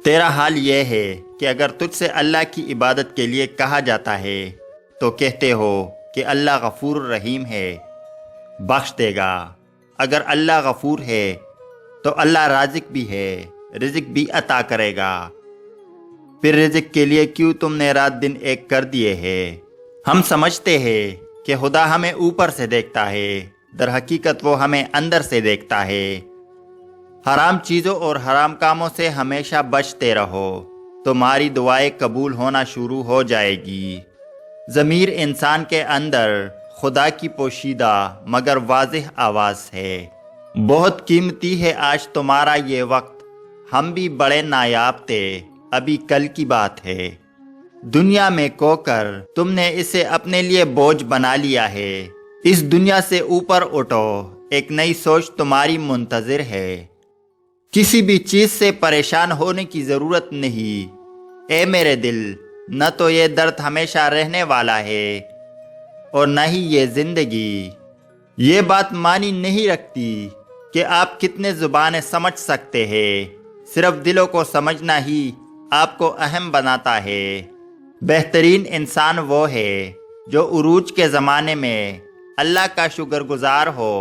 تیرا حال یہ ہے کہ اگر تجھ سے اللہ کی عبادت کے لیے کہا جاتا ہے تو کہتے ہو کہ اللہ غفور الرحیم ہے، بخش دے گا۔ اگر اللہ غفور ہے تو اللہ رازق بھی ہے، رزق بھی عطا کرے گا۔ پھر رزق کے لیے کیوں تم نے رات دن ایک کر دیے ہیں؟ ہم سمجھتے ہیں کہ خدا ہمیں اوپر سے دیکھتا ہے، در حقیقت وہ ہمیں اندر سے دیکھتا ہے۔ حرام چیزوں اور حرام کاموں سے ہمیشہ بچتے رہو، تمہاری دعائیں قبول ہونا شروع ہو جائے گی۔ ضمیر انسان کے اندر خدا کی پوشیدہ مگر واضح آواز ہے۔ بہت قیمتی ہے آج تمہارا یہ وقت، ہم بھی بڑے نایاب تھے، ابھی کل کی بات ہے۔ دنیا میں کو کر تم نے اسے اپنے لیے بوجھ بنا لیا ہے۔ اس دنیا سے اوپر اٹھو، ایک نئی سوچ تمہاری منتظر ہے۔ کسی بھی چیز سے پریشان ہونے کی ضرورت نہیں، اے میرے دل، نہ تو یہ درد ہمیشہ رہنے والا ہے اور نہ ہی یہ زندگی۔ یہ بات معنی نہیں رکھتی کہ آپ کتنے زبانیں سمجھ سکتے ہیں، صرف دلوں کو سمجھنا ہی آپ کو اہم بناتا ہے۔ بہترین انسان وہ ہے جو عروج کے زمانے میں اللہ کا شکر گزار ہو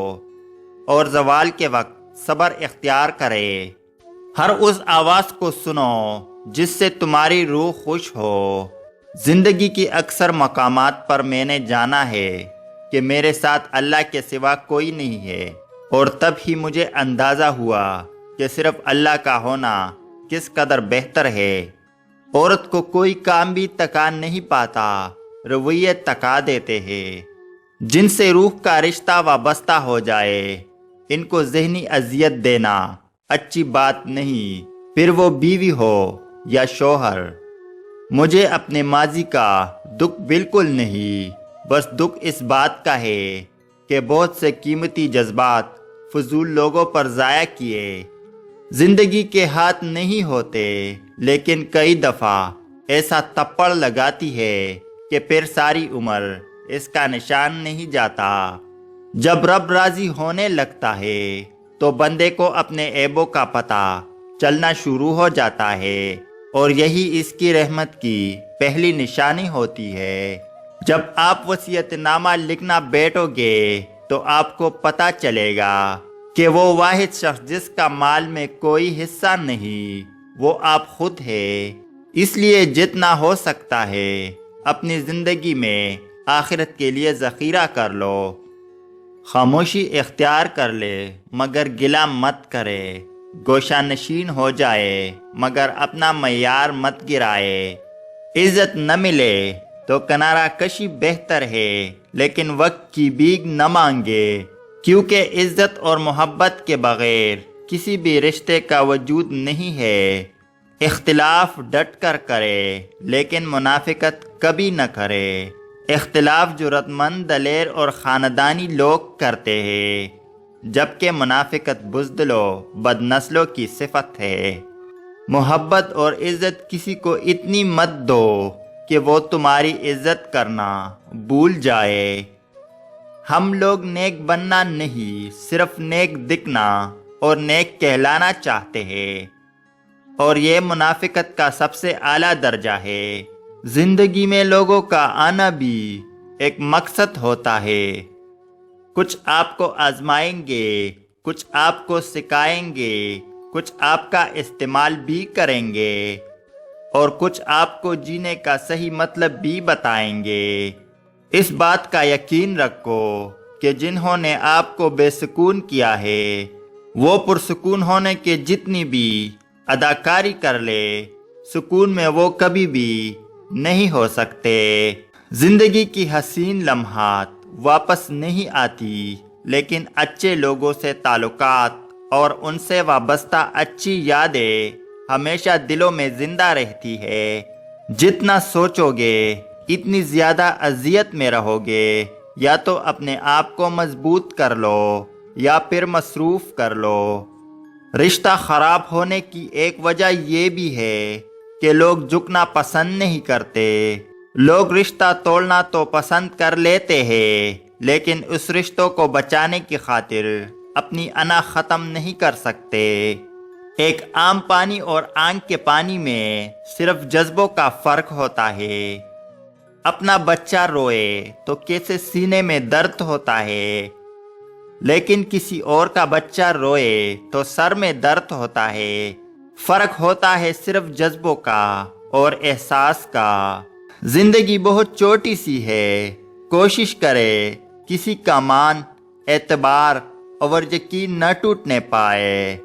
اور زوال کے وقت صبر اختیار کرے۔ ہر اس آواز کو سنو جس سے تمہاری روح خوش ہو۔ زندگی کی اکثر مقامات پر میں نے جانا ہے کہ میرے ساتھ اللہ کے سوا کوئی نہیں ہے، اور تب ہی مجھے اندازہ ہوا کہ صرف اللہ کا ہونا کس قدر بہتر ہے۔ عورت کو کوئی کام بھی تکا نہیں پاتا، رویے تکا دیتے ہیں۔ جن سے روح کا رشتہ وابستہ ہو جائے، ان کو ذہنی اذیت دینا اچھی بات نہیں، پھر وہ بیوی ہو یا شوہر۔ مجھے اپنے ماضی کا دکھ بالکل نہیں، بس دکھ اس بات کا ہے کہ بہت سے قیمتی جذبات فضول لوگوں پر ضائع کیے۔ زندگی کے ہاتھ نہیں ہوتے، لیکن کئی دفعہ ایسا تپڑ لگاتی ہے کہ پھر ساری عمر اس کا نشان نہیں جاتا۔ جب رب راضی ہونے لگتا ہے تو بندے کو اپنے عیبوں کا پتہ چلنا شروع ہو جاتا ہے، اور یہی اس کی رحمت کی پہلی نشانی ہوتی ہے۔ جب آپ وصیت نامہ لکھنا بیٹھو گے تو آپ کو پتہ چلے گا کہ وہ واحد شخص جس کا مال میں کوئی حصہ نہیں، وہ آپ خود ہے۔ اس لیے جتنا ہو سکتا ہے اپنی زندگی میں آخرت کے لیے ذخیرہ کر لو۔ خاموشی اختیار کر لے مگر گلہ مت کرے، گوشہ نشین ہو جائے مگر اپنا معیار مت گرائے۔ عزت نہ ملے تو کنارہ کشی بہتر ہے، لیکن وقت کی بھیک نہ مانگے، کیونکہ عزت اور محبت کے بغیر کسی بھی رشتے کا وجود نہیں ہے۔ اختلاف ڈٹ کر کرے لیکن منافقت کبھی نہ کرے۔ اختلاف جرأت مند، دلیر اور خاندانی لوگ کرتے ہیں، جبکہ منافقت بزدلوں بد نسلوں کی صفت ہے۔ محبت اور عزت کسی کو اتنی مت دو کہ وہ تمہاری عزت کرنا بھول جائے۔ ہم لوگ نیک بننا نہیں، صرف نیک دکھنا اور نیک کہلانا چاہتے ہیں، اور یہ منافقت کا سب سے اعلیٰ درجہ ہے۔ زندگی میں لوگوں کا آنا بھی ایک مقصد ہوتا ہے۔ کچھ آپ کو آزمائیں گے، کچھ آپ کو سکھائیں گے، کچھ آپ کا استعمال بھی کریں گے، اور کچھ آپ کو جینے کا صحیح مطلب بھی بتائیں گے۔ اس بات کا یقین رکھو کہ جنہوں نے آپ کو بے سکون کیا ہے، وہ پرسکون ہونے کے جتنی بھی اداکاری کر لے، سکون میں وہ کبھی بھی نہیں ہو سکتے۔ زندگی کی حسین لمحات واپس نہیں آتی، لیکن اچھے لوگوں سے تعلقات اور ان سے وابستہ اچھی یادیں ہمیشہ دلوں میں زندہ رہتی ہے۔ جتنا سوچو گے اتنی زیادہ اذیت میں رہو گے۔ یا تو اپنے آپ کو مضبوط کر لو یا پھر مصروف کر لو۔ رشتہ خراب ہونے کی ایک وجہ یہ بھی ہے کہ لوگ جھکنا پسند نہیں کرتے۔ لوگ رشتہ توڑنا تو پسند کر لیتے ہیں، لیکن اس رشتوں کو بچانے کی خاطر اپنی انا ختم نہیں کر سکتے۔ ایک عام پانی اور آنکھ کے پانی میں صرف جذبوں کا فرق ہوتا ہے۔ اپنا بچہ روئے تو کیسے سینے میں درد ہوتا ہے، لیکن کسی اور کا بچہ روئے تو سر میں درد ہوتا ہے۔ فرق ہوتا ہے صرف جذبوں کا اور احساس کا۔ زندگی بہت چھوٹی سی ہے، کوشش کرے کسی کا مان، اعتبار اور یقین نہ ٹوٹنے پائے۔